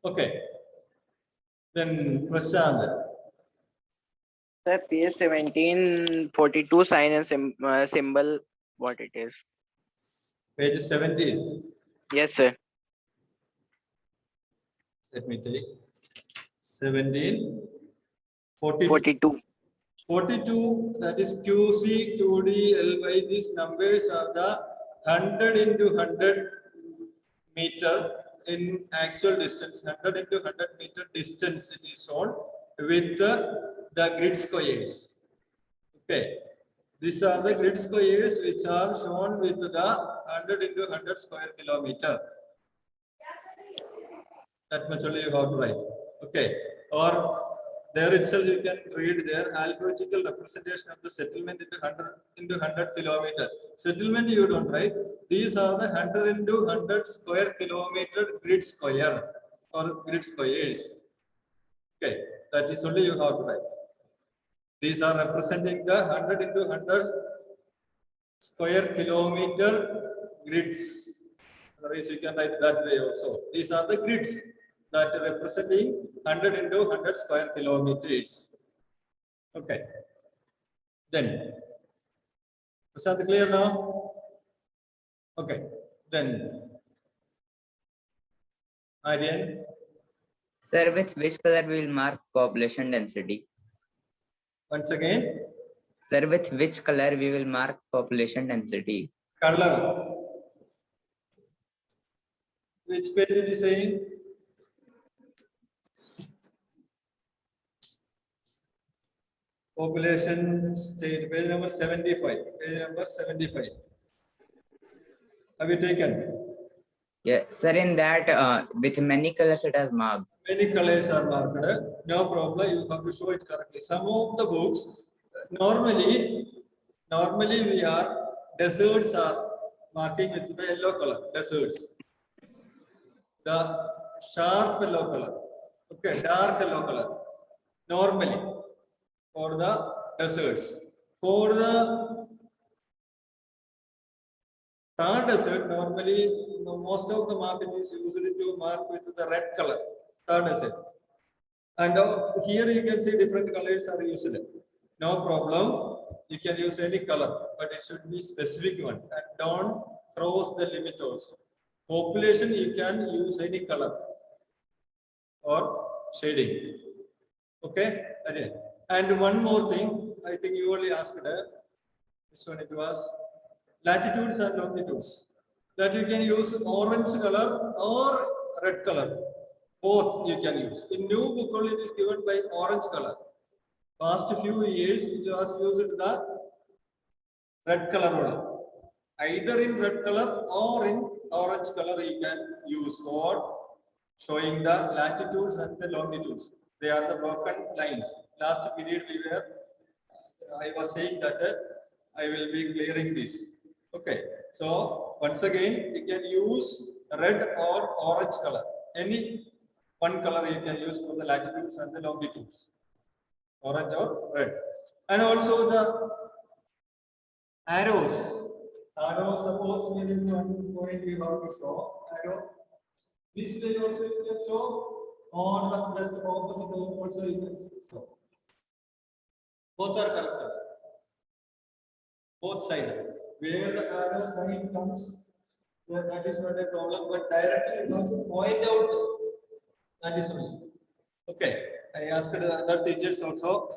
Okay. Then Prashant. Sir, PS 1742 sign and symbol, what it is? Page 17. Yes, sir. Let me take 17. 42. 42. 42, that is QC, QD, LY. These numbers are the 100 into 100 meter in actual distance. 100 into 100 meter distance it is shown with the grid squares. Okay. These are the grid squares which are shown with the 100 into 100 square kilometer. That much only you have to write. Okay. Or there itself you can read there alphabetical representation of the settlement into 100 kilometer. Settlement you don't write. These are the 100 into 100 square kilometer grid square or grid squares. Okay. That is only you have to write. These are representing the 100 into 100 square kilometer grids. Otherwise, you can write that way also. These are the grids that are representing 100 into 100 square kilometers. Okay. Then, is that clear now? Okay. Then, Aryan. Sir, with which color we will mark population density? Once again, Sir, with which color we will mark population density? color. Which page it is saying? Population state, page number 75. Page number 75. Have you taken? Yeah, sir, in that with many colors it has marked. Many colors are marked. No problem. You have to show it correctly. Some of the books, normally we are deserts are marking with the yellow color. Deserts. The sharp yellow color. Okay, dark yellow color. Normally for the deserts. For the Thar desert, normally most of the market is usually to mark with the red color. Thar desert. And here you can see different colors are used. No problem. You can use any color, but it should be specific one and don't cross the limit also. Population, you can use any color or shading. Okay. And one more thing, I think you only asked which one it was. Latitudes and longitudes. That you can use orange color or red color. Both you can use. In new book only it is given by orange color. Past few years it was used the red color only. Either in red color or in orange color you can use for showing the latitudes and the longitudes. They are the broken lines. Last period I was saying that I will be clearing this. Okay. So once again, you can use red or orange color. Any one color you can use for the latitudes and the longitudes. Orange or red. And also the arrows. Arrows, suppose there is one point we have to show. Arrow. This way also you can show, or the plus the opposite also you can show. Both are correct. Both sides. Where the arrow sign comes, that is not a problem, but directly you have to point out. That is only. Okay. I asked the other teachers also.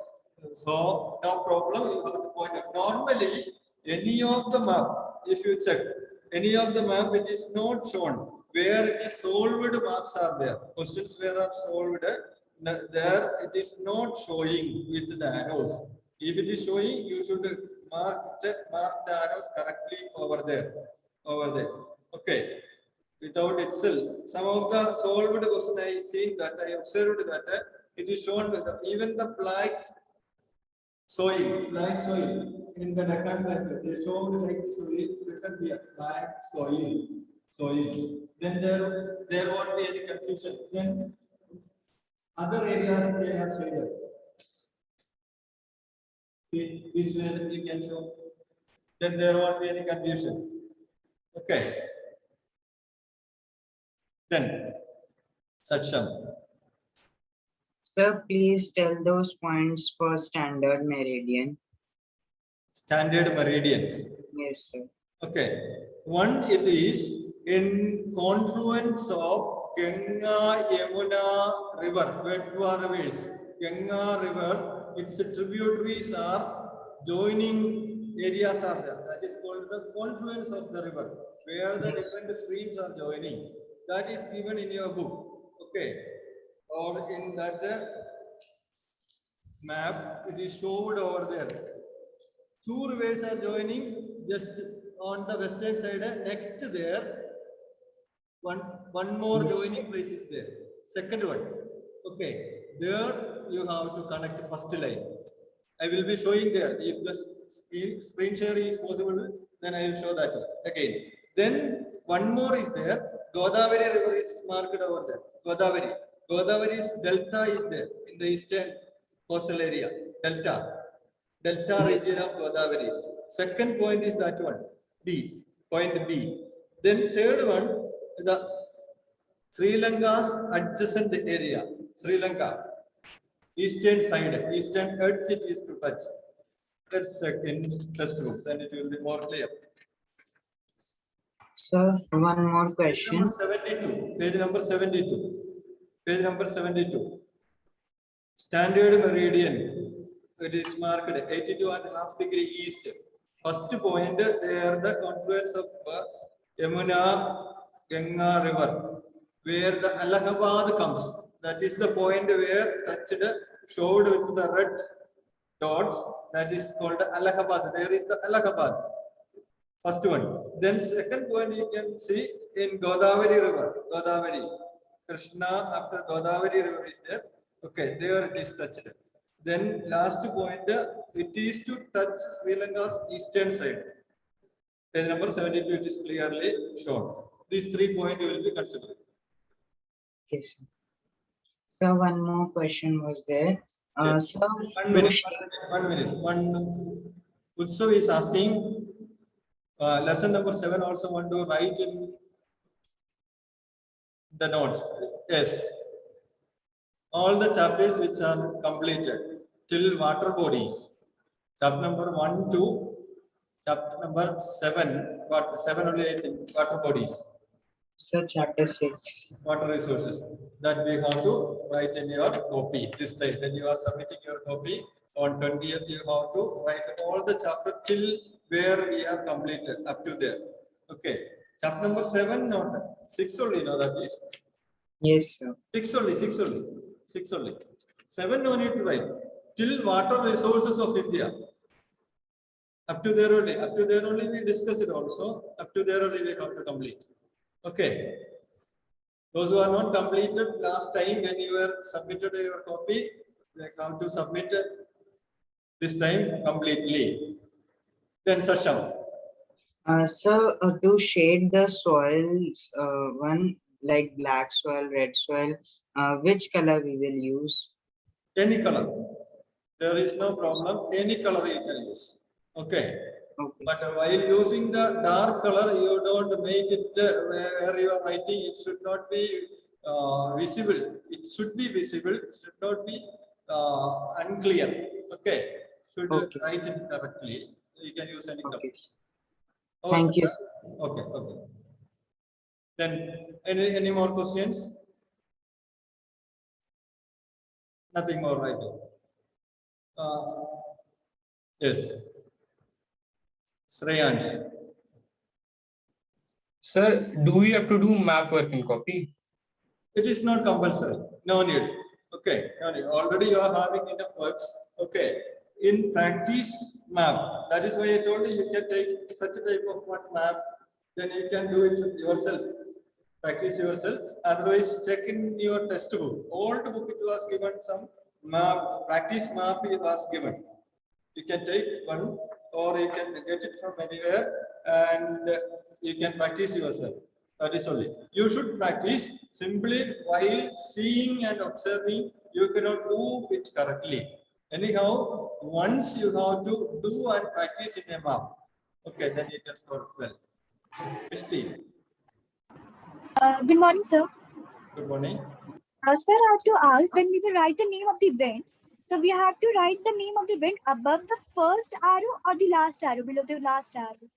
So no problem, you have to point out. Normally, any of the map, if you check, any of the map it is not shown. Where it is solved maps are there. Questions where are solved, there it is not showing with the arrows. If it is showing, you should mark the arrows correctly over there. Okay. Without itself, some of the solved question I seen that I observed that it is shown with even the black soil in the Deccan Plateau. They showed like this only written here, black soil. Then there won't be any confusion. Then other areas they are shaded. This way that you can show. Then there won't be any confusion. Okay. Then Saksham. Sir, please tell those points for standard meridian. Standard meridians. Yes, sir. Okay. One, it is in confluence of Ganga, Yamuna river, Betwa rivers. Ganga river, its tributaries are joining areas are there. That is called the confluence of the river, where the Yes. different streams are joining. That is given in your book. Okay. Or in that map, it is showed over there. Two rivers are joining just on the western side. Next there, one more Yes. joining place is there. Second one. Okay. There you have to connect first line. I will be showing there. If the screen share is possible, then I will show that one. Again. Then one more is there. Godavari river is marked over there. Godavari. Godavari's delta is there in the eastern coastal area. Delta. Delta Yes. region of Godavari. Second point is that one. B. Point B. Then third one, the Sri Lanka's adjacent area. Sri Lanka. Eastern side. Eastern edge it is to touch. That's second test book. Then it will be more clear. Sir, one more Page number question. 72. Page number 72. Page number 72. Standard meridian. It is marked 82.5 degree east. First point, there the confluence of Yamuna Ganga river, where the Allahabad comes. That is the point where touched, showed with the red dots. That is called Allahabad. There is the Allahabad. First one. Then second point you can see in Godavari river. Godavari. Krishna after Godavari river is there. Okay, there it is touched. Then last point, it is to touch Sri Lanka's eastern side. Page number 72, it is clearly shown. These 3 points you will be considering. Yes, sir. So one more question was there. Yes. Sir, 1 minute, 1 minute. One Utsav is asking, lesson number 7 also want to write in the notes. Yes. All the chapters which are completed till water bodies. Chapter number 1 to chapter number 7. What 7 only I think water bodies. sir, chapter 6. Water resources that we have to write in your copy this time. When you are submitting your copy on 20th, you have to write all the chapter till where we are completed up to there. Okay. Chapter number 7, not 6 only. No, that is Yes, sir. 6 only. 6 only. 6 only. 7 no need to write. Till water resources of India. Up to there only. Up to there only we discuss it also. Up to there only we have to complete. Okay. Those who are not completed last time when you were submitted your copy, they come to submit this time completely. Then Sasham. Sir, to shade the soils, one like black soil, red soil, which color we will use? Any color. There is no problem. Any color you can use. Okay. Okay. But while using the dark color, you don't make it where you are writing. It should not be visible. It should be visible. It should not be unclear. Okay. Should Okay. write it correctly. You can use any color. Okay, sir. Oh, Thank you, sir. Okay. Okay. Then any more questions? Nothing more, right? Yes. Shreyansh. Sir, do we have to do map work in copy? It is not compulsory. No need. Okay. No need. Already you are having enough works. Okay. In practice map. That is why I told you you can take such a type of one map. Then you can do it yourself. Practice yourself. Otherwise, check in your test book. Old book it was given some map. Practice map it was given. You can take one or you can get it from anywhere and you can practice yourself. That is only. You should practice simply while seeing and observing. You cannot do it correctly. Anyhow, once you have to do and practice in a map, okay, then you can score well. Christy, Good morning, sir. good morning. Sir, I have to ask, when we will write the name of the events, so we have to write the name of the event above the first arrow or the last arrow, below the last arrow.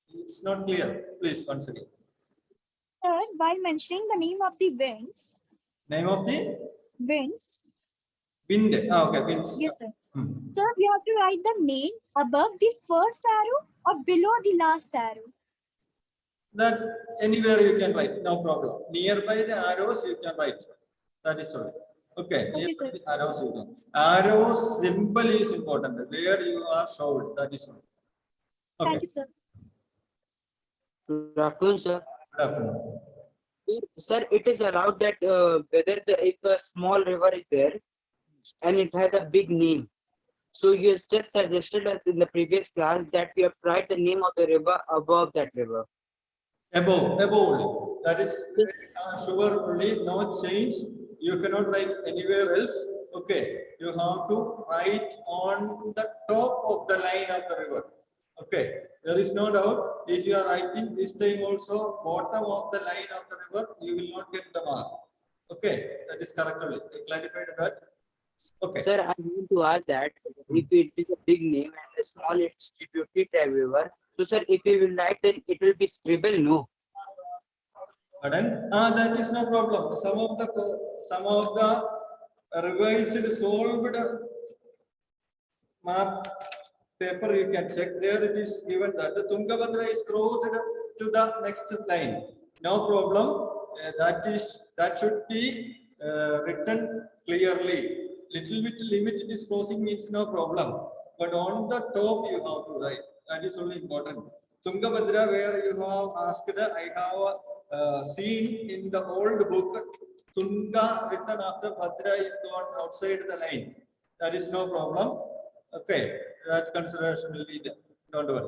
It's not clear. Please, once again. Sir, while mentioning the name of the events, Name of the winds, wind. Ah, okay, winds. yes, sir. Hmm. Sir, we have to write the name above the first arrow or below the last arrow. That anywhere you can write, no problem. Nearby the arrows you can write. That is all. Okay. Okay, sir. Nearby the arrows you can. Arrows symbol is important. Where you are showed. That is all. Thank Okay. you, sir. Good afternoon, sir. Good afternoon. Sir, it is allowed that if a small river is there and it has a big name. So you just suggested us in the previous class that we have to write the name of the river above that river. Above only. That is sure only. No change. You cannot write anywhere else. Okay. You have to write on the top of the line of the river. Okay. There is no doubt. If you are writing this time also bottom of the line of the river, you will not get the mark. Okay. That is correct only. I clarified that. Okay. Sir, I want to ask that if it is a big name and a small it's distributed everywhere. So, sir, if we will write, then it will be scribble, no? Pardon? That is no problem. Some of the revised solved map paper you can check there. It is given that the Tungabhadra is crossed to the next line. No problem. That should be written clearly. Little bit limited is crossing means no problem. But on the top you have to write. That is only important. Tungabhadra, where you have asked, I have seen in the old book, Tunga written after Bhadra is gone outside the line. That is no problem. Okay, that consideration will be there. Don't worry.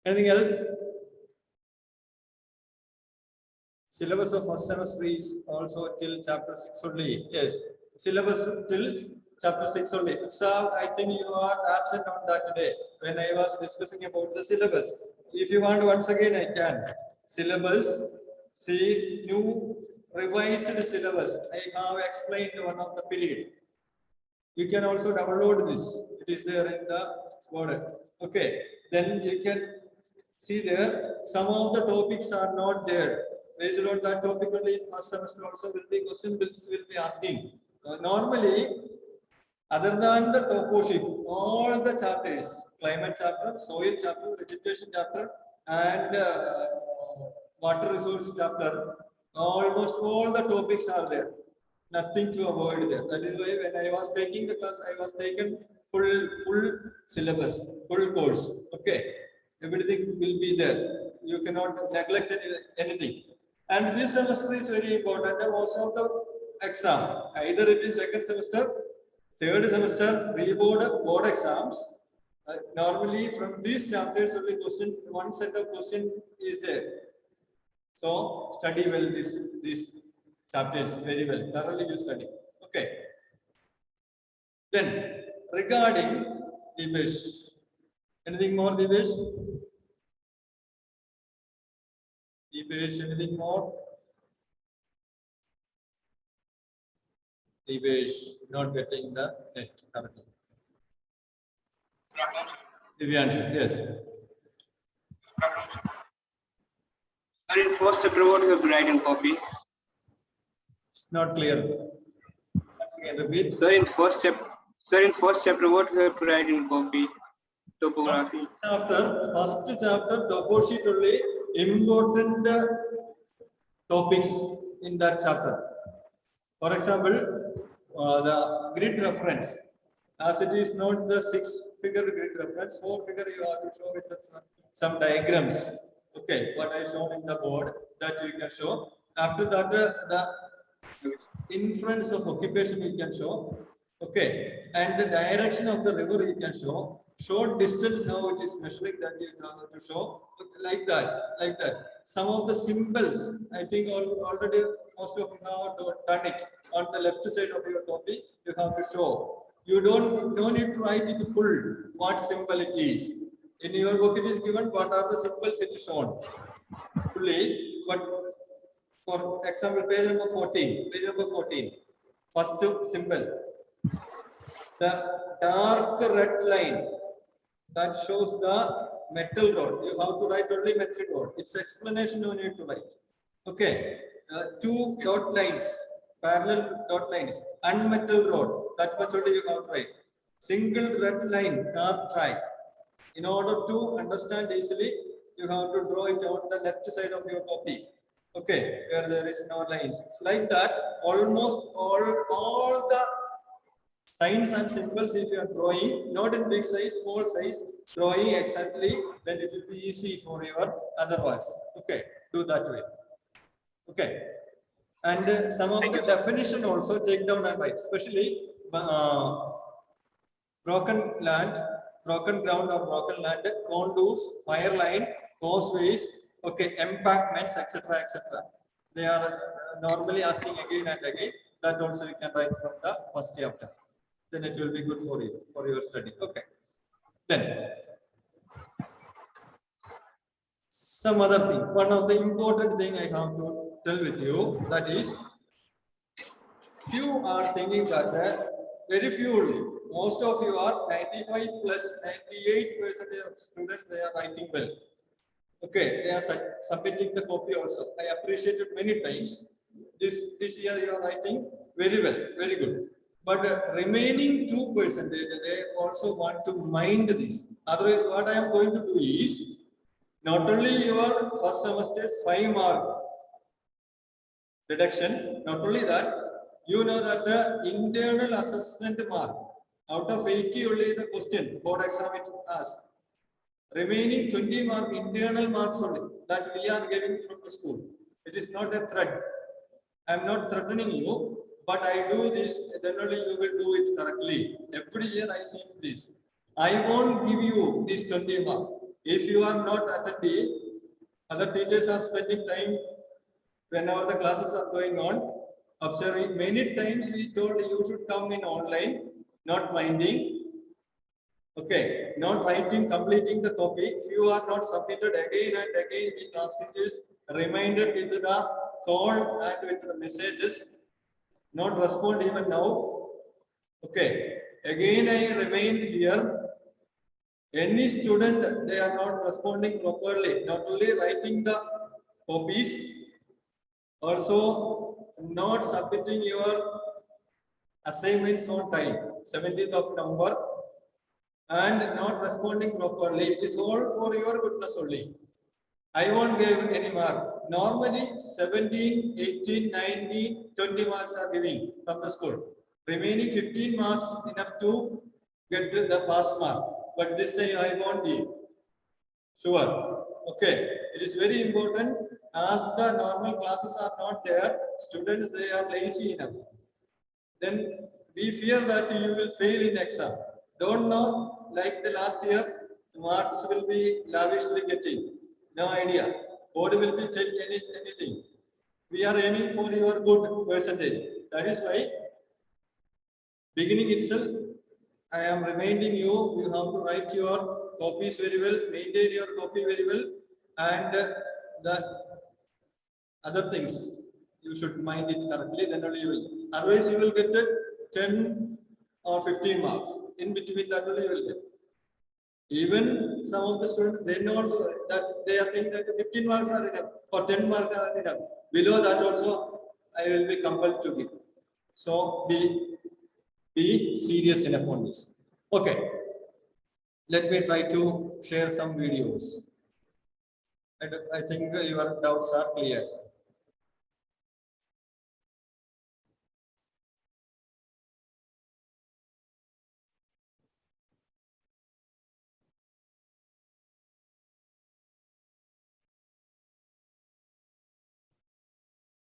Anything else? Syllabus of first semester is also till chapter 6 only. Yes, syllabus till chapter 6 only. So I think you are absent on that day when I was discussing about the syllabus. If you want once again, I can. Syllabus, see, new revised syllabus. I have explained one of the period. You can also download this. It is there in the border. Okay, then you can see there. Some of the topics are not there. Based on that topic only in first semester also will be question will be asking. Normally, other than the topoship, all the chapters, climate chapter, soil chapter, vegetation chapter, and water resource chapter, almost all the topics are there. Nothing to avoid there. That is why when I was taking the class, I was taken full syllabus, full course. Okay, everything will be there. You cannot neglect anything. And this semester is very important. Most of the exam, either it is second semester, third semester, board exams. Normally from these chapters only question, one set of question is there. So study well this chapters very well. Thoroughly you study. Okay. Then regarding Divesh, anything more, Divesh? Divesh, anything more? Divesh, not getting the text correctly. Divyanshu, yes. Sir, in first chapter, what you have to write in copy? It's not clear. Once again, repeat. Sir, in first chapter, what you have to write in copy? Topography. First chapter, topoship only important topics in that chapter. For example, the grid reference, as it is not the 6-figure grid reference, 4-figure you have to show with some diagrams. Okay, what I shown in the board that you can show. After that, the influence of occupation you can show. Okay, and the direction of the river you can show. Short distance, how it is measuring, that you have to show. Like that. Some of the symbols, I think already most of you have done it. On the left side of your copy, you have to show. You no need to write it full, what symbol it is. In your book, it is given what are the symbols it is shown fully, but For example, page number 14. Page number 14. First symbol. The dark red line that shows the metal rod. You have to write only metal rod. Its explanation you need to write. Okay. Two dot lines, parallel dot lines, unmetal rod. That much only you have to write. Single red line, car track. In order to understand easily, you have to draw it on the left side of your copy. Okay, where there is no lines. Like that, almost all the signs and symbols, if you are drawing, not in big size, small size, drawing exactly, then it will be easy for your other words. Okay, do that way. Okay, and some of the definition also take down and write, especially broken land, broken ground or broken land, conduits, fire line, causeways, okay, embankments, etc., etc. They are normally asking again and again. That also you can write from the first chapter. Then it will be good for you, for your study. Okay. Then some other thing. One of the important thing I have to tell with you, that is, you are thinking that very few only. Most of you are 95 plus 98% of students, they are writing well. Okay, they are submitting the copy also. I appreciate it many times. This year you are writing very well, very good. But remaining 2%, they also want to mind this. Otherwise, what I am going to do is, not only your first semester's 5-mark deduction, not only that, you know that the internal assessment mark, out of 80 only the question, board exam it asks. Remaining 20 mark internal marks only, that we are getting from the school. It is not a threat. I am not threatening you, but I do this, then only you will do it correctly. Every year I see this. I won't give you this 20 mark. If you are not attending, other teachers are spending time whenever the classes are going on, observing. Many times we told you should come in online, not minding. Okay, not writing, completing the copy. If you are not submitted again and again, the class teachers reminded with the call and with the messages, not respond even now. Okay, again I remind here, any student, they are not responding properly, not only writing the copies, also not submitting your assignments on time, 17th of November, and not responding properly. It is all for your goodness only. I won't give any mark. Normally 17, 18, 19, 20 marks are giving from the school. Remaining 15 marks enough to get the pass mark. But this time I won't give. Sure. Okay. It is very important. As the normal classes are not there, students, they are lazy enough. Then we fear that you will fail in exam. Don't know, like the last year, marks will be lavishly getting. No idea. Board will be taking anything. We are aiming for your good percentage. That is why, beginning itself, I am reminding you, you have to write your copies very well, maintain your copy very well, and the other things, you should mind it correctly, then only you will. Otherwise, you will get 10 or 15 marks. In between that only you will get. Even some of the students, they know also that they are thinking that 15 marks are enough or 10 marks are enough. Below that also, I will be compelled to give. So be serious enough on this. Okay. Let me try to share some videos. I think your doubts are clear.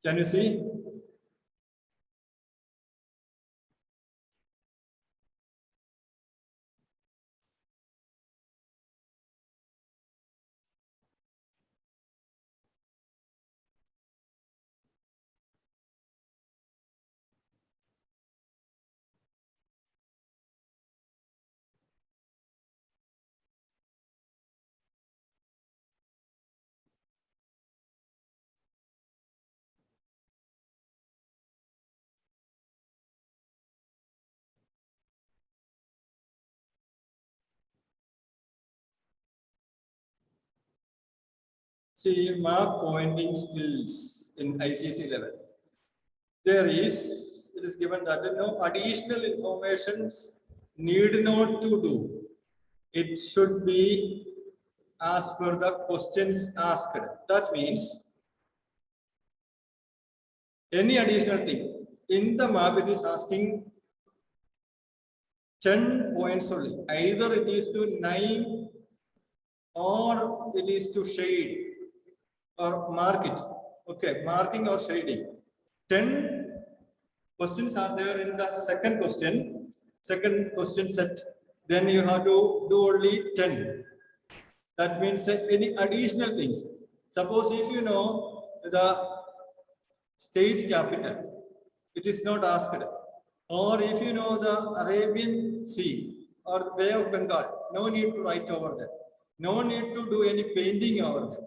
Can you see? See, map pointing skills in ICC level. It is given that no additional information need not to do. It should be as per the questions asked. That means any additional thing in the map, it is asking 10 points only. Either it is to name or it is to shade or mark it. Okay, marking or shading. 10 questions are there in the second question set. Then you have to do only 10. That means any additional things. Suppose if you know the state capital, it is not asked. Or if you know the Arabian Sea or the Bay of Bengal, no need to write over there. No need to do any painting over there.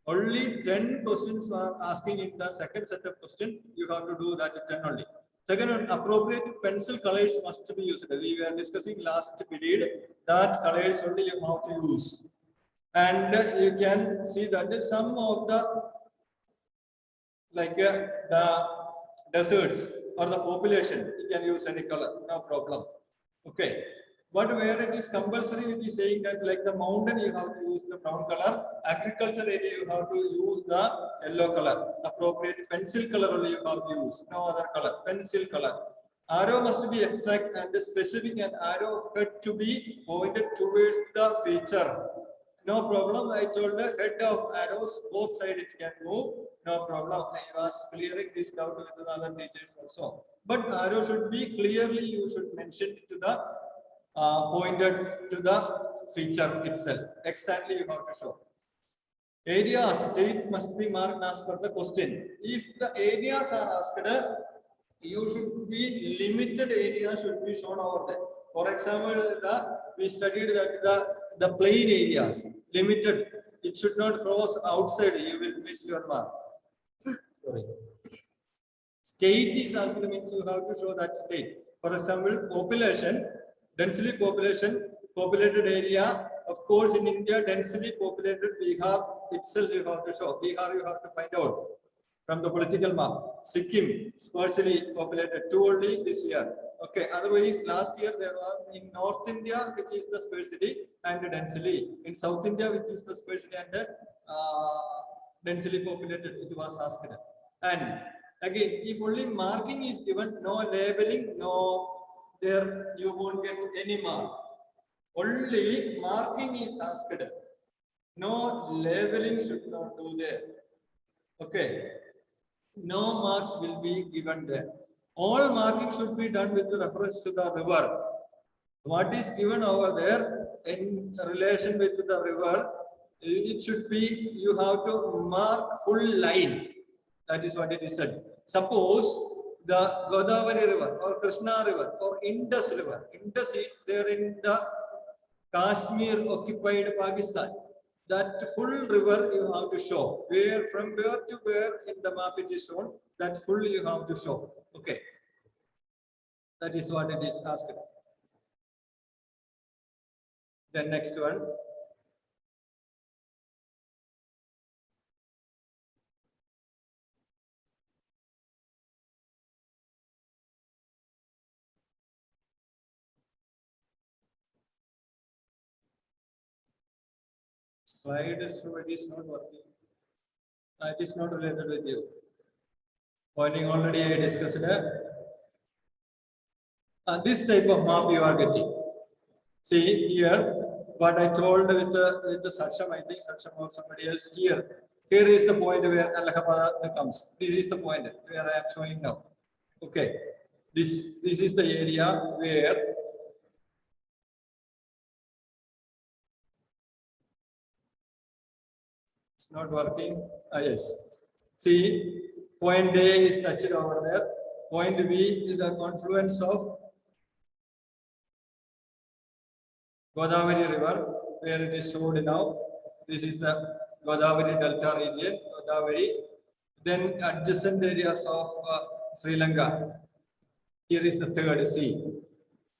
Only 10 questions are asking in the second set of questions. You have to do that 10 only. Second one, appropriate pencil colors must be used. We were discussing last period that colors only you have to use. And you can see that some of the the deserts or the population, you can use any color, no problem. Okay. But where it is compulsory, it is saying that like the mountain, you have to use the brown color. Agriculture area, you have to use the yellow color. Appropriate pencil color only you have to use, no other color, pencil color. Arrow must be abstract and specific, and arrow head to be pointed towards the feature. No problem. I told the head of arrows, both sides it can move. No problem. I was clearing this doubt with the other teachers also. But arrow should be clearly, you should mention it to the pointed to the feature itself. Exactly you have to show. Area state must be marked as per the question. If the areas are asked, you should be limited area should be shown over there. For example, we studied that the plain areas limited. It should not cross outside. You will miss your mark. Sorry. State is asked means you have to show that state. For example, population, densely populated area. Of course, in India, densely populated Bihar itself you have to show. Bihar you have to find out from the political map. Sikkim, sparsely populated, 2 only this year. Okay, otherwise last year there was in North India, which is the sparsity and densely. In South India, which is the sparsity and densely populated, it was asked. And again, if only marking is given, no labeling, no, there you won't get any mark. Only marking is asked. No labeling should not do there. Okay. No marks will be given there. All marking should be done with reference to the river. What is given over there in relation with the river, it should be, you have to mark full line. That is what it is said. Suppose the Godavari river or Krishna river or Indus river. Indus is there in the Kashmir occupied Pakistan. That full river you have to show. Where from where to where in the map it is shown, that full you have to show. Okay. That is what it is asked. Then next one. Slide show it is not working. It is not related with you. Pointing already I discussed. This type of map you are getting. See here, what I told with the Saksham, I think Saksham or somebody else here. Here is the point where Allahabad comes. This is the point where I am showing now. Okay. This is the area where it's not working. Yes. See, point A is touched over there. Point B is the confluence of Godavari river, where it is showed now. This is the Godavari Delta region, Godavari. Then adjacent areas of Sri Lanka. Here is the third C.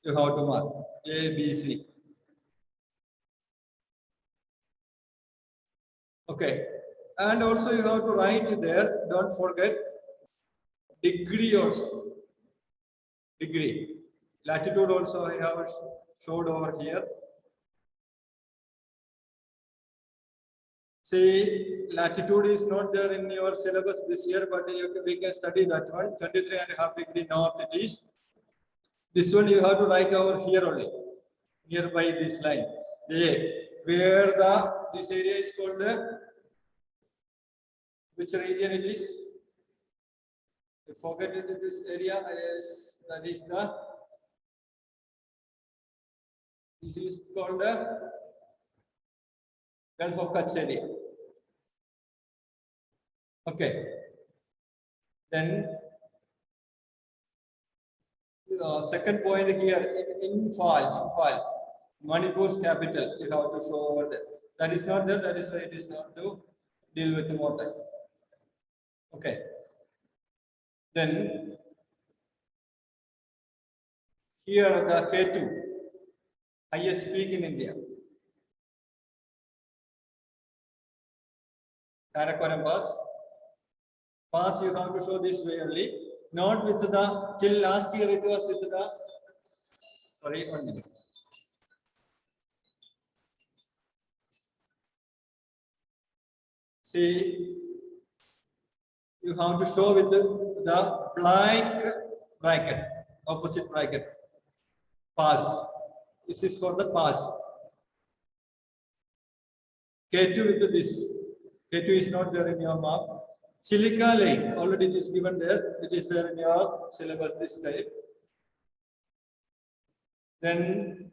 You have to mark A, B, C. Okay. And also you have to write there, don't forget, degree also. Degree. Latitude also I have showed over here. See, latitude is not there in your syllabus this year, but we can study that one. 23.5 degree north it is. This one you have to write over here only, nearby this line. Where this area is called which region it is? I forget it, this area. Yes, that is this is called the Gulf of Kutch area. Okay. Then second point here in Imphal, Manipur's capital, you have to show over there. That is not there, that is why it is not to deal with the more. Okay. Then here the K2, highest peak in India. Karakoram Pass. Pass you have to show this way only. Not with the, till last year it was with the, sorry, 1 minute. See, you have to show with the black bracket, opposite bracket, pass. This is for the pass. K2 with this. K2 is not there in your map. Silica Lake, already it is given there. It is there in your syllabus this time. Then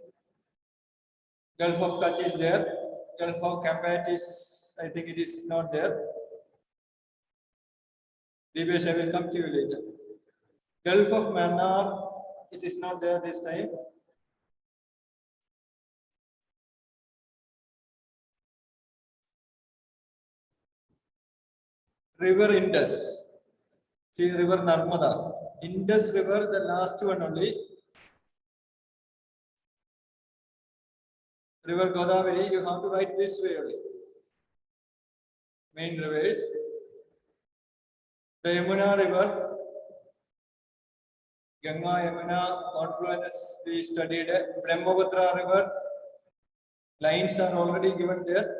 Gulf of Kutch is there. Gulf of Kambat is, I think it is not there. Deepesh, I will come to you later. Gulf of Mannar, it is not there this time. River Indus. See, River Narmada. Indus River, the last one only. River Godavari, you have to write this way only. Main rivers. The Yamuna River. Ganga Yamuna confluence we studied. Brahmaputra River. Lines are already given there.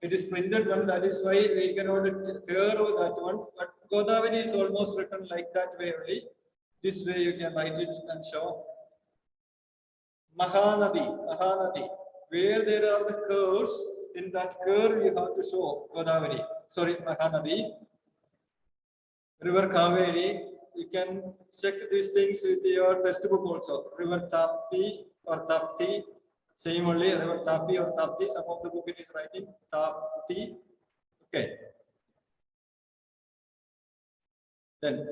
It is printed one, that is why we cannot curve that one. But Godavari is almost written like that way only. This way you can write it and show. Mahanadi. Where there are the curves, in that curve you have to show Godavari. Sorry, Mahanadi. River Kaveri, you can check these things with your textbook also. River Tapi or Tapti. Same only, River Tapi or Tapti. Some of the book it is writing Tapti. Okay. Then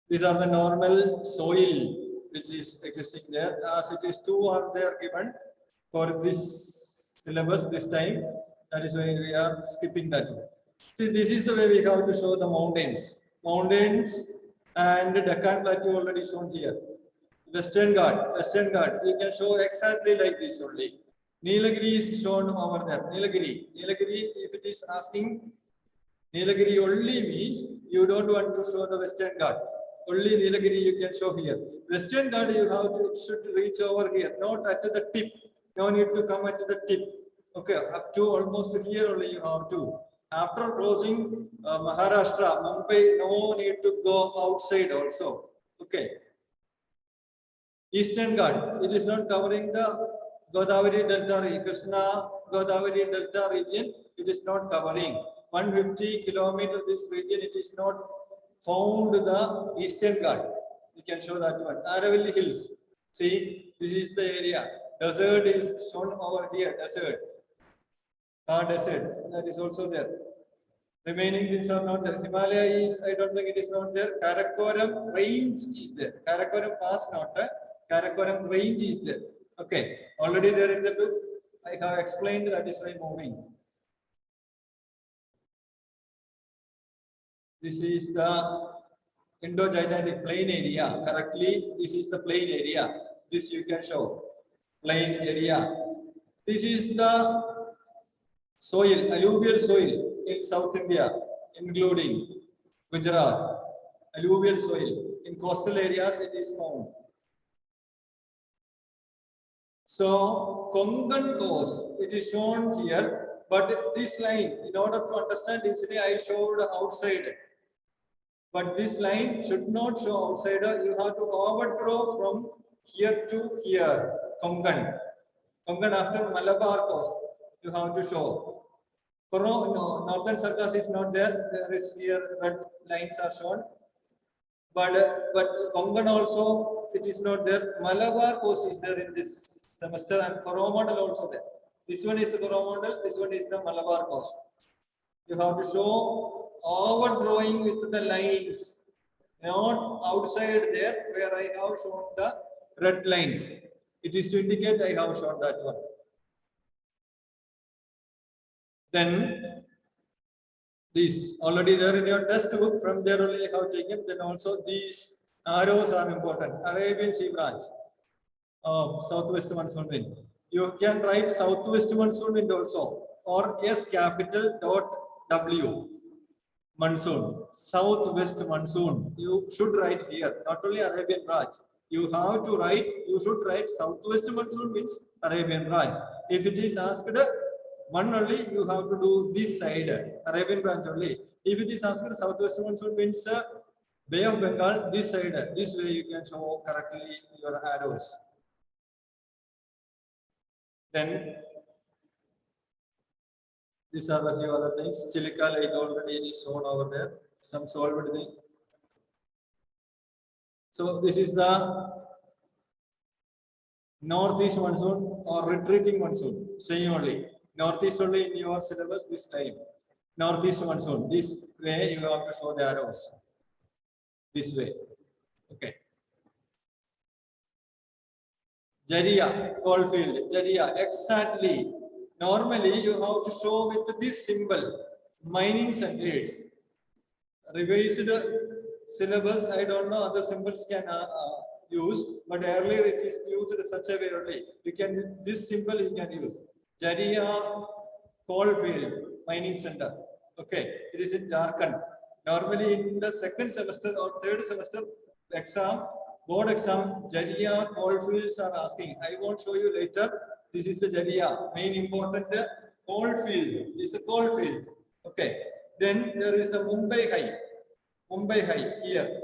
these are the normal soil which is existing there. As it is 2 are there given for this syllabus this time. That is why we are skipping that one. See, this is the way we have to show the mountains. Mountains and Deccan Plateau already shown here. Western Ghat, we can show exactly like this only. Nilagiri is shown over there. Nilagiri, if it is asking, Nilagiri only means you don't want to show the Western Ghat. Only Nilagiri you can show here. Western Ghat you have to, it should reach over here, not at the tip. No need to come at the tip. Okay, up to almost here only you have to. After crossing Maharashtra, Mumbai, no need to go outside also. Okay. Eastern Ghat, it is not covering the Godavari Delta, Krishna Godavari Delta region, it is not covering. 150 kilometers this region, it is not found the Eastern Ghat. You can show that one. Aravalli Hills, see, this is the area. Desert is shown over here, desert. Desert, that is also there. Remaining things are not there. Himalaya is, I don't think it is not there. Karakoram range is there. Karakoram pass not there. Karakoram range is there. Okay, already there in the book. I have explained, that is why moving. This is the Indo-Gigantic plain area. Correctly, this is the plain area. This you can show. Plain area. This is the soil, alluvial soil in South India, including Gujarat, alluvial soil. In coastal areas, it is found. So, Konkan coast, it is shown here, but this line, in order to understand easily, I showed outside. But this line should not show outside. You have to overdraw from here to here, Konkan. Konkan after Malabar coast, you have to show. No, Northern Circus is not there. There is here red lines are shown. But Konkan also, it is not there. Malabar coast is there in this semester, and Coromandel also there. This one is the Coromandel, this one is the Malabar coast. You have to show overdrawing with the lines, not outside there where I have shown the red lines. It is to indicate I have shown that one. Then this already there in your textbook, from there only I have taken. Then also these arrows are important. Arabian Sea branch of southwest monsoon wind. You can write southwest monsoon wind also, or S capital dot W monsoon, southwest monsoon. You should write here, not only Arabian branch. You have to write, you should write southwest monsoon means Arabian branch. If it is asked one only, you have to do this side, Arabian branch only. If it is asked southwest monsoon means Bay of Bengal, this side, this way you can show correctly your arrows. Then these are the few other things. Chilika Lake already is shown over there. Some solved thing. So this is the northeast monsoon or retreating monsoon. Same only. Northeast only in your syllabus this time. Northeast monsoon. This way you have to show the arrows. This way. Okay. Jaria, Coalfield, Jaria, exactly. Normally, you have to show with this symbol, mining centers. Revised syllabus, I don't know other symbols can use, but earlier it is used in such a way only. You can, this symbol you can use. Jaria, Coalfield, mining center. Okay, it is in Jharkhand. Normally, in the second semester or third semester exam, board exam, Jaria coalfields are asking. I won't show you later. This is the Jaria, main important coalfield. This is a coalfield. Okay. Then there is the Mumbai High. Mumbai High here.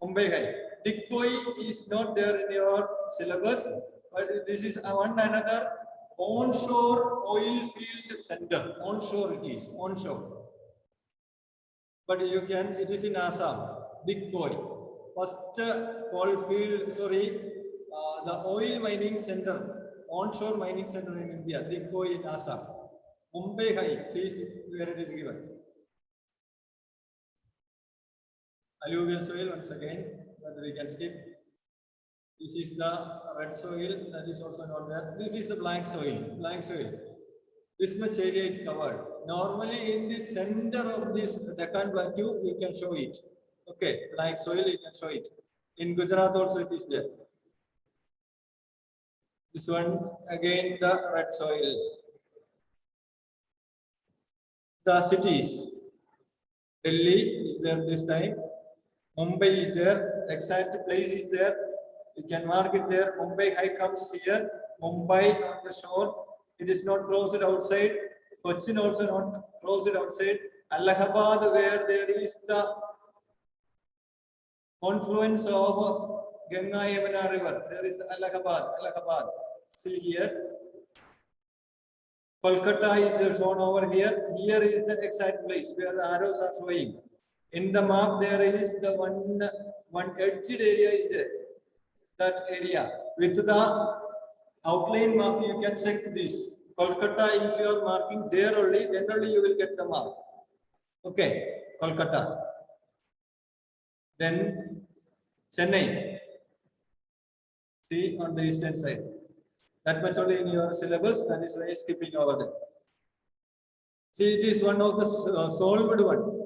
Mumbai High. Digboi is not there in your syllabus, but this is one another onshore oil field center. Onshore it is. Onshore. But you can, it is in Assam. Digboi. First coalfield, the oil mining center, onshore mining center in India, Digboi in Assam. Mumbai High, see where it is given. Alluvial soil, once again, that we can skip. This is the red soil, that is also not there. This is the blank soil, This much area it covered. Normally in the center of this Deccan Plateau, you can show it. Okay, blank soil, you can show it. In Gujarat also it is there. This one, again, the red soil. The cities. Delhi is there this time. Mumbai is there. Exact place is there. You can mark it there. Mumbai High comes here. Mumbai on the shore. It is not closed outside. Cochin also not closed outside. Allahabad, where there is the confluence of Ganga Yamuna river. There is Allahabad. See here. Kolkata is shown over here. Here is the exact place where the arrows are showing. In the map, there is the one edged area is there. That area. With the outline map, you can check this. Kolkata, if you are marking there only, then only you will get the map. Okay, Kolkata. Then Chennai. See on the eastern side. That much only in your syllabus, that is why skipping over there. See, it is one of the solved one.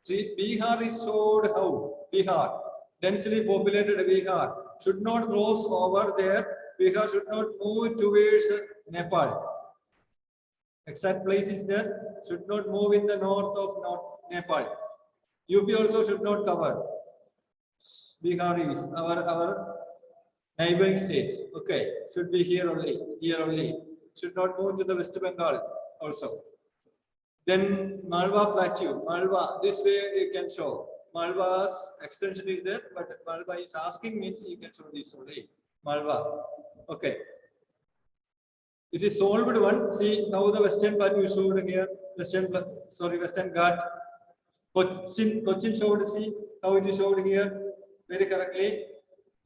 See, Bihar is showed how? Bihar, densely populated Bihar, should not cross over there. Bihar should not move towards Nepal. Exact place is there. Should not move in the north of North Nepal. UP also should not cover. Bihar is our neighboring state. Okay, should be here only. Here only. Should not move to the West Bengal also. Then Malwa Plateau. Malwa, this way you can show. Malwa's extension is there, but Malwa is asking means you can show this only. Malwa. Okay. It is solved one. See how the Western part you showed here. Western Ghat. Cochin showed, see how it is showed here very correctly.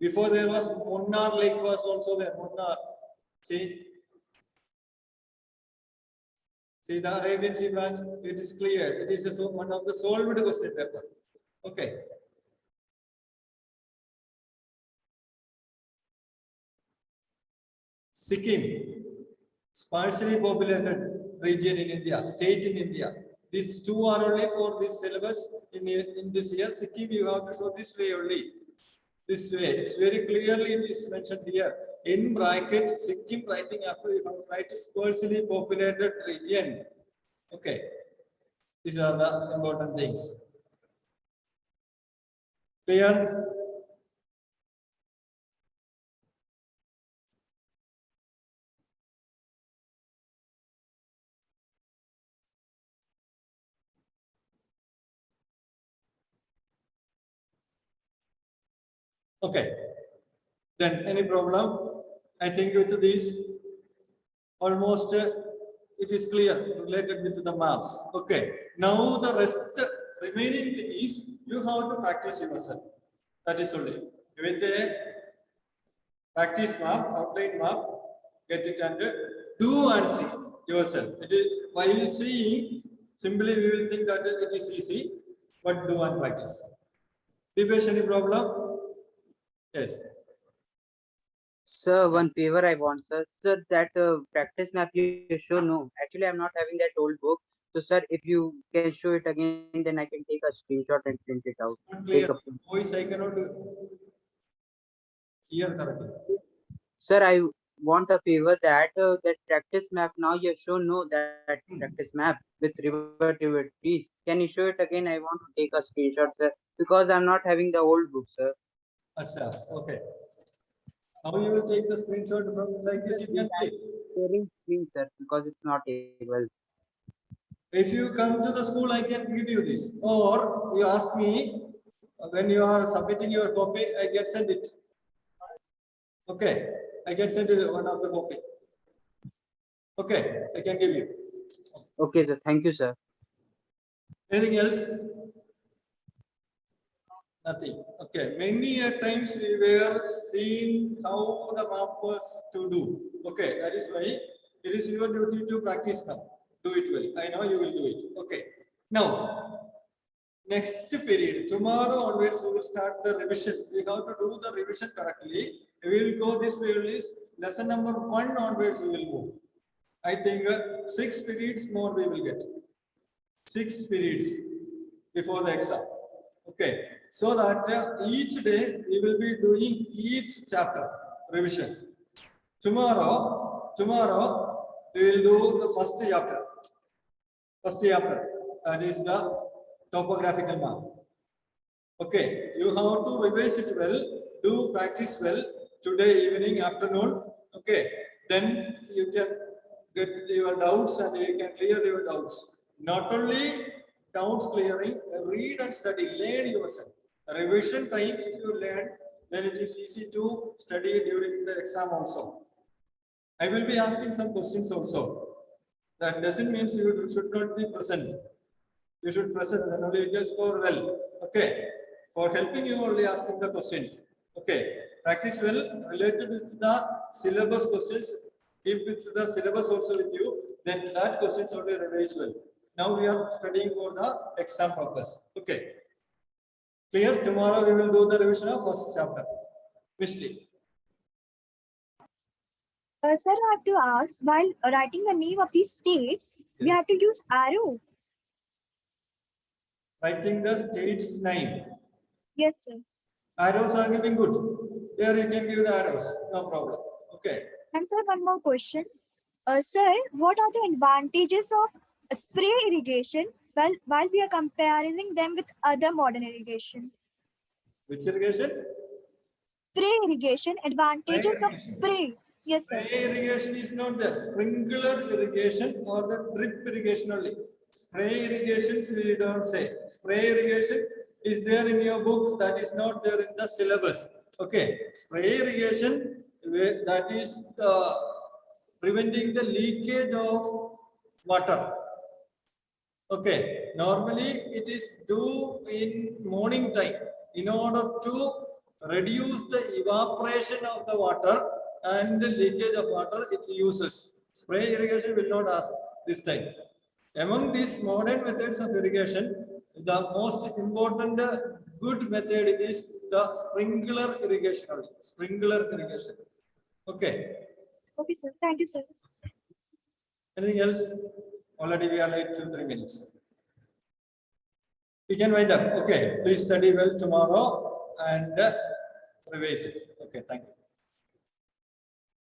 Before there was Munnar Lake was also there. Munnar. See the Arabian Sea branch, it is clear. It is one of the solved question paper. Okay. Sikkim, sparsely populated region in India, state in India. These two are only for this syllabus in this year. Sikkim, you have to show this way only. This way. It's very clearly it is mentioned here. In bracket, Sikkim writing after you have to write sparsely populated region. Okay. These are the important things. Clear? Okay. Then any problem? I think with this, almost it is clear related with the maps. Okay. Now the rest remaining thing is you have to practice yourself. That is only. With a practice map, outline map, get it and do and see yourself. It is, while seeing, simply we will think that it is easy, but do and practice. Dipesh, any problem? Yes. Sir, one favor I want, sir. Sir, that practice map you show, no. Actually, I'm not having that old book. So, sir, if you can show it again, then I can take a screenshot and print it out. Not clear. Take a- Voice I cannot hear correctly. Sir, I want a favor that that practice map now you have shown, no, that practice map with river trees. Can you show it again? I want to take a screenshot, sir, because I'm not having the old book, sir. Acha, okay. How you will take the screenshot from like this? You can take. Sharing screen, sir, because it's not able. If you come to the school, I can give you this. Or you ask me when you are submitting your copy, I can send it. Okay, I can send it one of the copy. Okay, I can give you. Okay, sir. Thank you, sir. Anything else? Nothing. Okay. Many a times we were seeing how the map was to do. Okay. That is why it is your duty to practice now. Do it well. I know you will do it. Okay. Now, next period, tomorrow onwards, we will start the revision. We have to do the revision correctly. We will go this way only. Lesson number 1 onwards, we will move. I think 6 periods more we will get. 6 periods before the exam. Okay. So that each day we will be doing each chapter revision. Tomorrow we will do the first chapter. That is the topographical map. Okay, you have to revise it well, do practice well today evening, afternoon. Okay, then you can get your doubts and you can clear your doubts. Not only doubts clearing, read and study, learn yourself. Revision time, if you learn, then it is easy to study during the exam also. I will be asking some questions also. That doesn't mean you should not be present. You should present, then only you can score well. Okay. For helping you, only asking the questions. Okay. Practice well related with the syllabus questions. Keep it to the syllabus also with you. Then that questions only revise well. Now we are studying for the exam purpose. Okay. Clear? Tomorrow we will do the revision of first chapter. Mystery. Sir, I have to ask, while writing the name of these states, we Yes. have to use arrow. Writing the state's name. Yes, sir. Arrows are giving good. Here you can give the arrows. No problem. Okay. And sir, one more question. Sir, what are the advantages of spray irrigation while we are comparing them with other modern irrigation? Which irrigation? Spray irrigation, advantages of irrigation. spray. Yes, sir. Spray irrigation is not there. Sprinkler irrigation or the drip irrigation only. Spray irrigations we don't say. Spray irrigation is there in your book, that is not there in the syllabus. Okay. Spray irrigation, that is preventing the leakage of water. Okay. Normally it is due in morning time in order to reduce the evaporation of the water and the leakage of water it uses. Spray irrigation will not ask this time. Among these modern methods of irrigation, the most important good method is the sprinkler irrigation only. Sprinkler irrigation. Okay. Okay, sir. Thank you, sir. Anything else? Already we are late 2-3 minutes. We can wind up. Okay. Please study well tomorrow and revise it. Okay. Thank you.